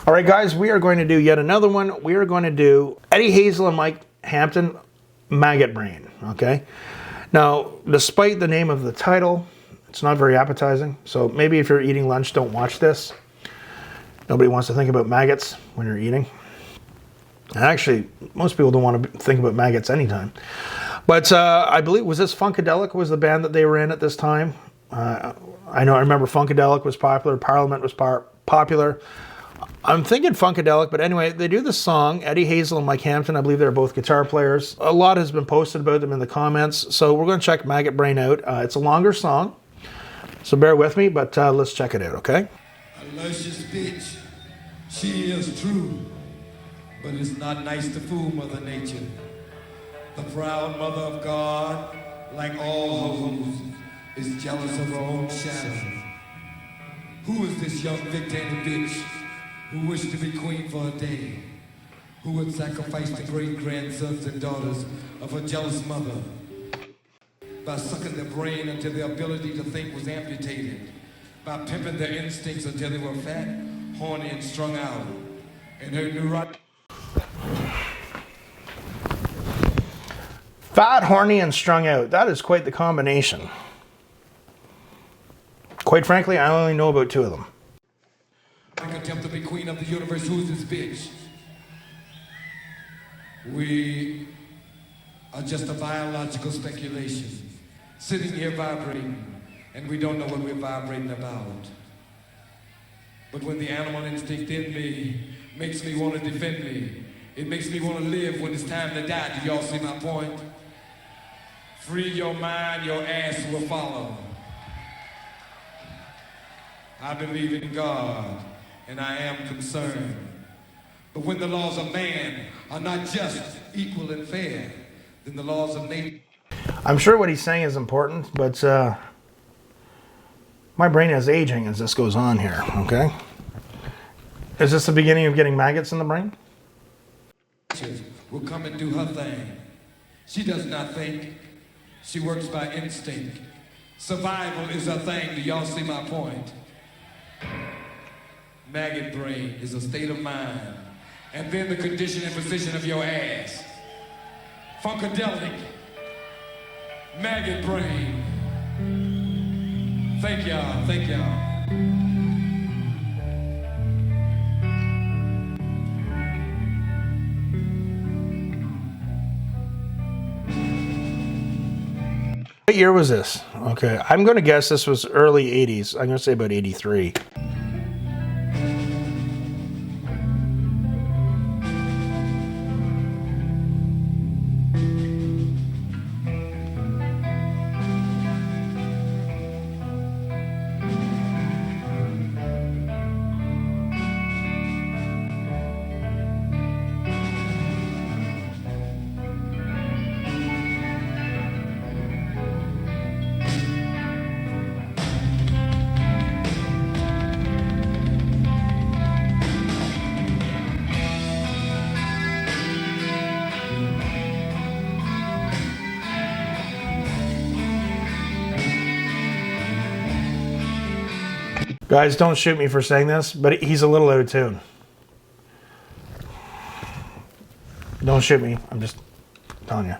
All right, guys, we are going to do yet another one. We are going to do Eddie Hazel and Mike Hampton, Maggot Brain, okay? Now, despite the name of the title, it's not very appetizing. So maybe if you're eating lunch, don't watch this. Nobody wants to think about maggots when you're eating. And actually, most people don't want to think about maggots anytime. But I believe, was this Funkadelic was the band that they were in at this time? I remember Funkadelic was popular, Parliament was popular. I'm thinking Funkadelic, but anyway, they do this song, Eddie Hazel and Mike Hampton. I believe they're both guitar players. A lot has been posted about them in the comments, so we're going to check Maggot Brain out. It's a longer song, so bear with me, but let's check it out, okay? A luscious bitch, she is true, but it's not nice to fool Mother Nature. The proud mother of God, like all hoes, is jealous of her own shadow. Who is this young Victorian bitch who wished to be queen for a day? Who would sacrifice the great-grandsons and daughters of her jealous mother by sucking their brain until their ability to think was amputated, by pimping their instincts until they were fat, horny, and strung out, and her neurotic... Fat, horny, and strung out. That is quite the combination. Quite frankly, I only know about two of them. Attempt to be queen of the universe. Who's this bitch? We are just a biological speculation, sitting here vibrating, and we don't know what we're vibrating about. But when the animal instinct in me makes me want to defend me, it makes me want to live when it's time to die. Do y'all see my point? Free your mind, your ass will follow. I believe in God, and I am concerned. But when the laws of man are not just, equal, and fair, then the laws of nature... I'm sure what he's saying is important, but my brain is aging as this goes on here, okay? Is this the beginning of getting maggots in the brain? Will come and do her thing. She does not think. She works by instinct. Survival is her thing. Do y'all see my point? Maggot brain is a state of mind, and then the condition and position of your ass. Funkadelic, maggot brain. Thank y'all, thank y'all. What year was this? Okay, I'm going to guess this was early 80s. I'm going to say about 83. Guys, don't shoot me for saying this, but he's a little out of tune. Don't shoot me. I'm just telling you.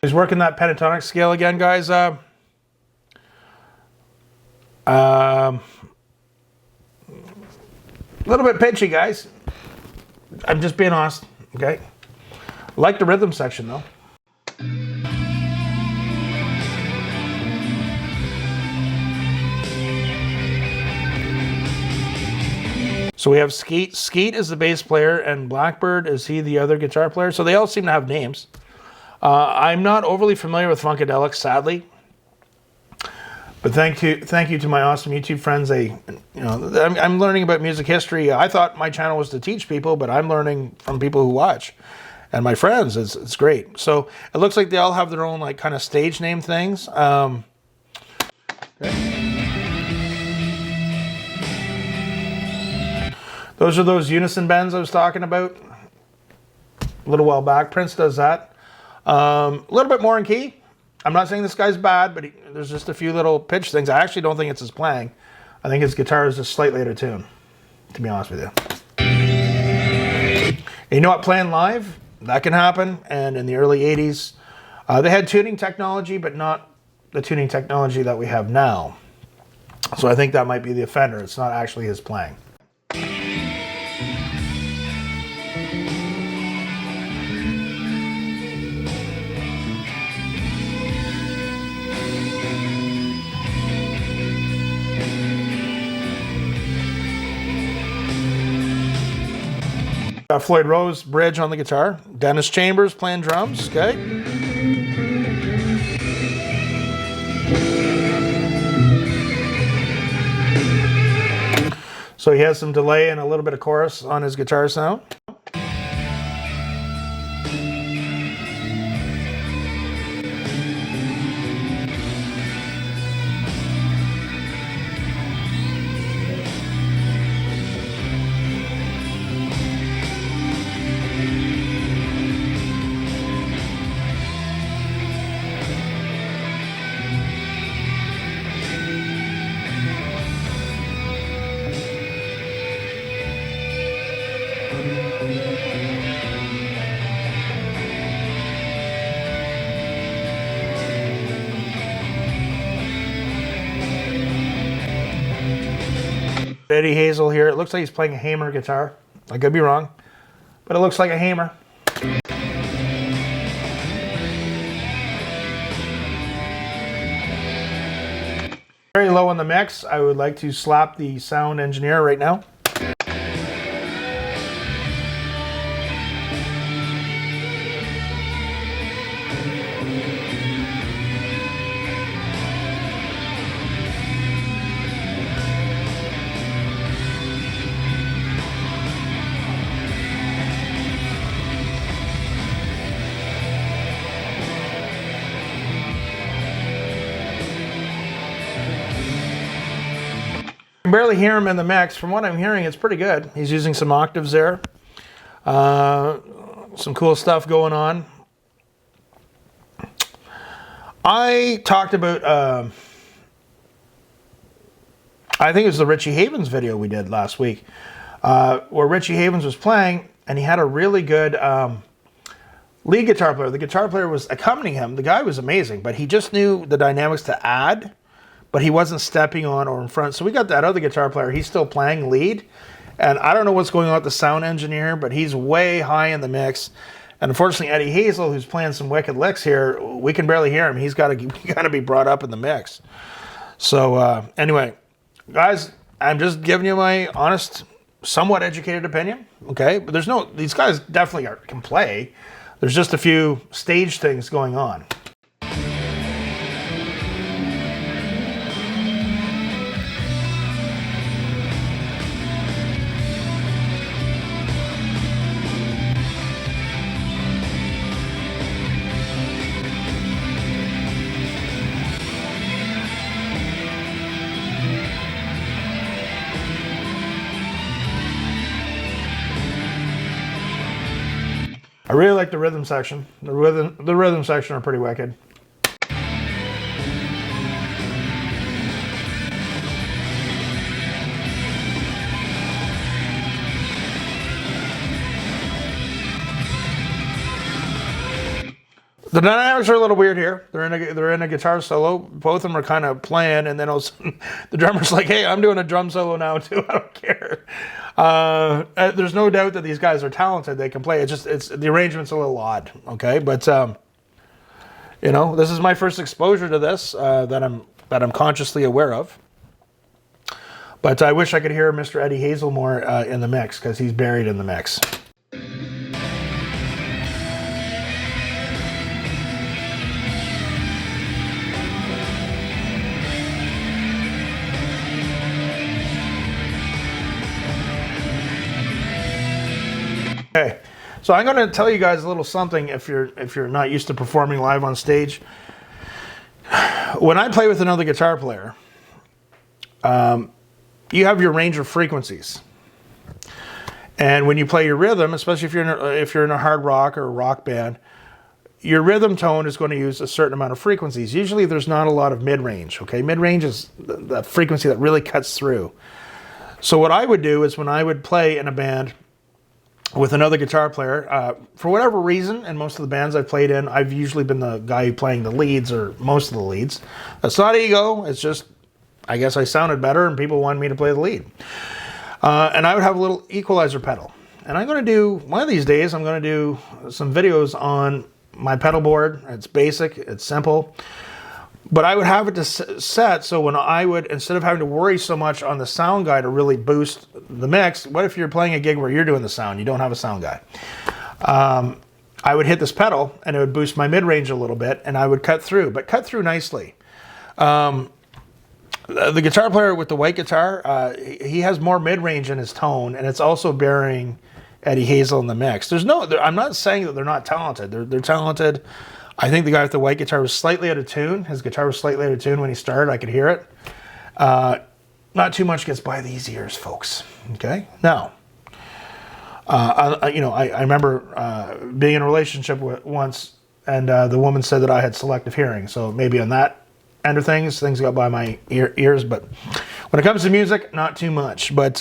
'He's working that pentatonic scale again, guys. A little bit pitchy, guys. I'm just being honest, okay? I like the rhythm section, though. So we have Skeet. Skeet is the bass player, and Blackbird, is he the other guitar player? So they all seem to have names. I'm not overly familiar with Funkadelic, sadly. But thank you to my awesome YouTube friends. I'm learning about music history. I thought my channel was to teach people, but I'm learning from people who watch. And my friends, it's great. So it looks like they all have their own like kind of stage name things. Those are those unison bends I was talking about a little while back. Prince does that. A little bit more in key. I'm not saying this guy's bad, but there's just a few little pitch things. I actually don't think it's his playing. I think his guitar is just slightly out of tune, to be honest with you. And you know what? Playing live, that can happen. And in the early 80s, they had tuning technology, but not the tuning technology that we have now. So I think that might be the offender. It's not actually his playing. Got Floyd Rose bridge on the guitar. Dennis Chambers playing drums. Okay. So he has some delay and a little bit of chorus on his guitar sound. Eddie Hazel here. It looks like he's playing a Hamer guitar. I could be wrong, but it looks like a Hamer. Very low on the mix. I would like to slap the sound engineer right now. I can barely hear him in the mix. From what I'm hearing, it's pretty good. He's using some octaves there. Some cool stuff going on. I talked about, I think it was the Richie Havens video we did last week, where Richie Havens was playing, and he had a really good lead guitar player. The guitar player was accompanying him. The guy was amazing, but he just knew the dynamics to add, but he wasn't stepping on or in front. So we got that other guitar player. He's still playing lead. And I don't know what's going on with the sound engineer, but he's way high in the mix. And unfortunately, Eddie Hazel, who's playing some wicked licks here, we can barely hear him. He's got to be brought up in the mix. So anyway, guys, I'm just giving you my honest, somewhat educated opinion. Okay, but these guys definitely can play. There's just a few stage things going on. I really like the rhythm section. The rhythm section are pretty wicked. The dynamics are a little weird here. They're in a guitar solo. Both of them are kind of playing, and then all of a sudden the drummer's like, "Hey, I'm doing a drum solo now too. I don't care." There's no doubt that these guys are talented. They can play. It's the arrangement's a little odd. Okay, but you know, this is my first exposure to this that I'm consciously aware of. But I wish I could hear Mr. Eddie Hazel more in the mix, because he's buried in the mix. Okay, so I'm going to tell you guys a little something if you're not used to performing live on stage. When I play with another guitar player, you have your range of frequencies, and when you play your rhythm, especially if you're in a hard rock or a rock band, your rhythm tone is going to use a certain amount of frequencies. Usually, there's not a lot of mid-range. Okay, mid-range is the frequency that really cuts through. So what I would do is when I would play in a band with another guitar player, for whatever reason, in most of the bands I've played in, I've usually been the guy playing the leads, or most of the leads. That's not ego, it's just, I guess I sounded better and people wanted me to play the lead. And I would have a little equalizer pedal. And I'm going to do, one of these days, I'm going to do some videos on my pedal board. It's basic, it's simple. But I would have it to set so when I would, instead of having to worry so much on the sound guy to really boost the mix, what if you're playing a gig where you're doing the sound, you don't have a sound guy? I would hit this pedal and it would boost my mid-range a little bit, and I would cut through, but cut through nicely. The guitar player with the white guitar, he has more mid-range in his tone, and it's also bearing Eddie Hazel in the mix. I'm not saying that they're not talented. They're talented. I think the guy with the white guitar was slightly out of tune. His guitar was slightly out of tune when he started. I could hear it. Not too much gets by these ears, folks. Okay? Now, I remember being in a relationship once, and the woman said that I had selective hearing. So maybe on that end of things got by my ears. But when it comes to music, not too much. But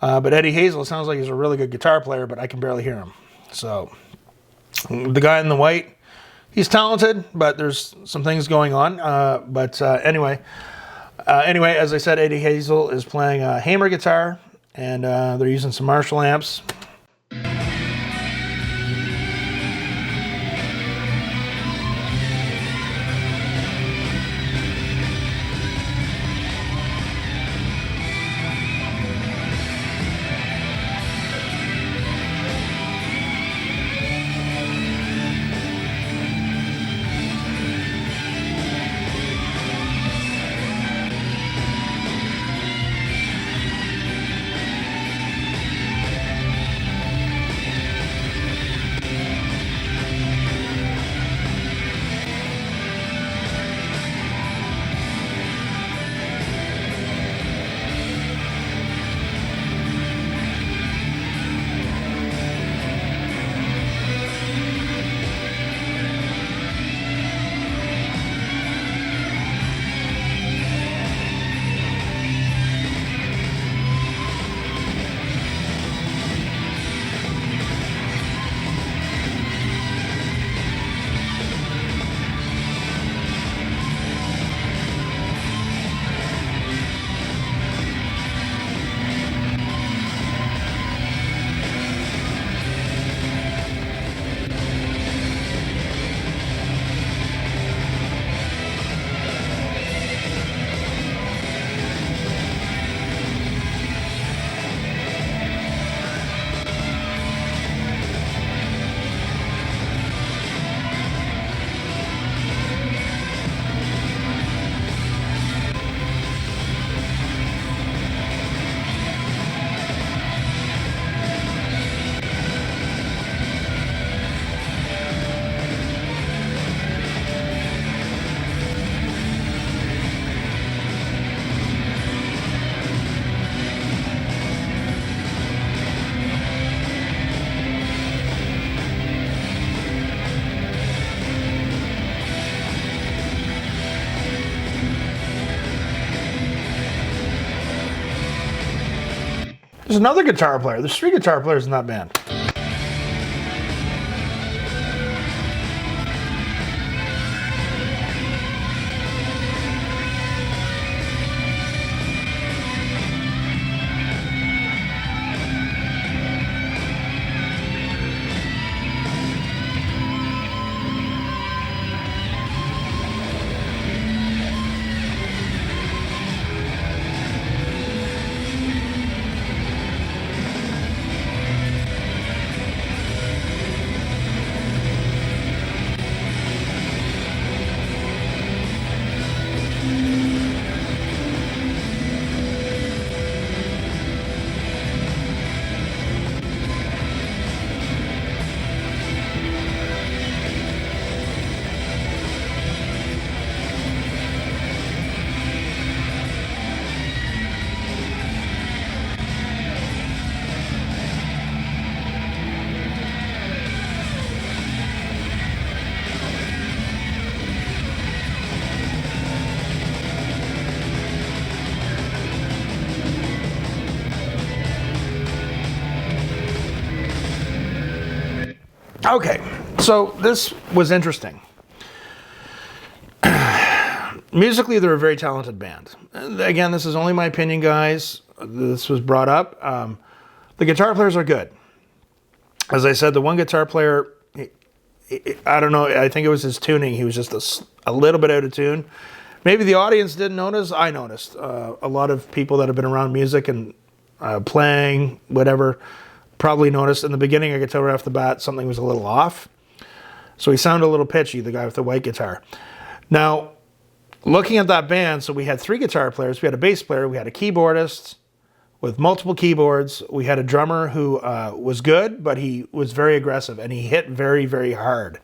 Eddie Hazel sounds like he's a really good guitar player, but I can barely hear him. So the guy in the white, he's talented, but there's some things going on. Anyway, as I said, Eddie Hazel is playing a Hamer guitar, and they're using some Marshall amps. There's another guitar player. There's 3 guitar players in that band. Okay, so this was interesting. Musically, they're a very talented band. Again, this is only my opinion, guys. This was brought up. The guitar players are good. As I said, the one guitar player, I don't know, I think it was his tuning. He was just a little bit out of tune. Maybe the audience didn't notice. I noticed. A lot of people that have been around music and playing, whatever, probably noticed. In the beginning, I could tell right off the bat something was a little off. So he sounded a little pitchy, the guy with the white guitar. Now, looking at that band, so we had 3 guitar players. We had a bass player. We had a keyboardist with multiple keyboards. We had a drummer who was good, but he was very aggressive, and he hit very, very hard.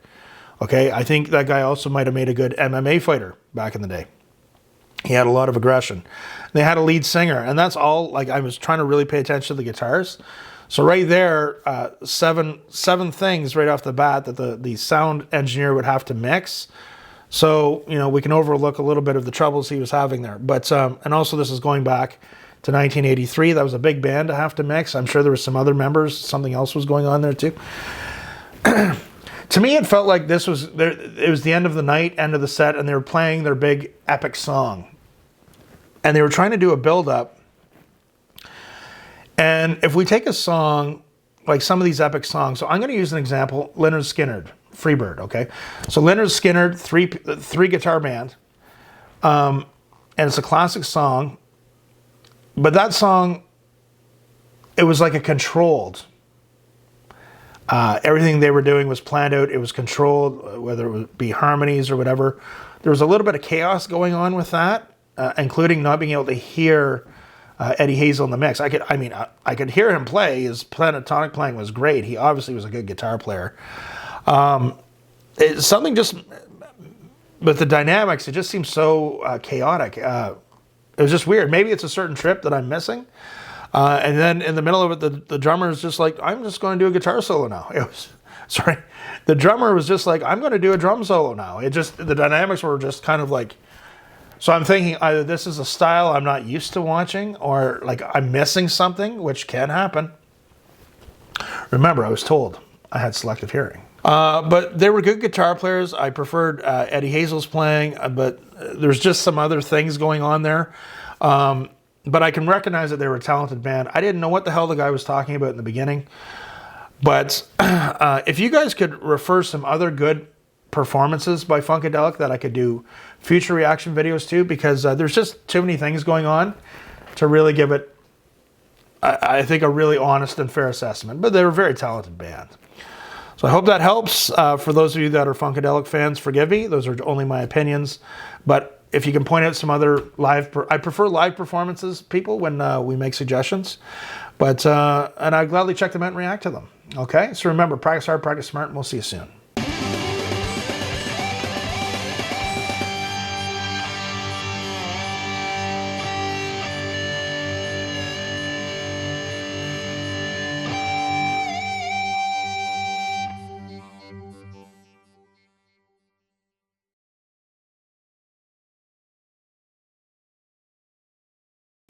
Okay, I think that guy also might have made a good MMA fighter back in the day. He had a lot of aggression. They had a lead singer, and that's all. Like, I was trying to really pay attention to the guitars. So right there, seven things right off the bat that the sound engineer would have to mix. So, you know, we can overlook a little bit of the troubles he was having there. But and also this is going back to 1983. That was a big band to have to mix. I'm sure there were some other members. Something else was going on there too. To me, it felt like this was it was the end of the night, end of the set, and they were playing their big epic song. And they were trying to do a build-up. And if we take a song, like some of these epic songs, so I'm going to use an example, Lynyrd Skynyrd, Freebird, okay? So Lynyrd Skynyrd, three guitar band, and it's a classic song, but that song, it was like a controlled. Everything they were doing was planned out. It was controlled, whether it would be harmonies or whatever. There was a little bit of chaos going on with that, including not being able to hear Eddie Hazel in the mix. I could hear him play. His pentatonic playing was great. He obviously was a good guitar player. It's something just, with the dynamics, it just seems so chaotic. It was just weird. Maybe it's a certain trip that I'm missing. And then in the middle of it, the drummer is just like, I'm just going to do a guitar solo now. The drummer was just like, I'm going to do a drum solo now. The dynamics were just kind of like, so I'm thinking either this is a style I'm not used to watching, or like I'm missing something, which can happen. Remember, I was told I had selective hearing. But they were good guitar players. I preferred Eddie Hazel's playing, but there's just some other things going on there. But I can recognize that they were a talented band. I didn't know what the hell the guy was talking about in the beginning. But if you guys could refer some other good performances by Funkadelic that I could do future reaction videos to, because there's just too many things going on to really give it, I think, a really honest and fair assessment. But they were a very talented band. So I hope that helps. For those of you that are Funkadelic fans, forgive me. Those are only my opinions. But if you can point out some other I prefer live performances, people, when we make suggestions. But and I'd gladly check them out and react to them. Okay? So remember, practice hard, practice smart, and we'll see you soon.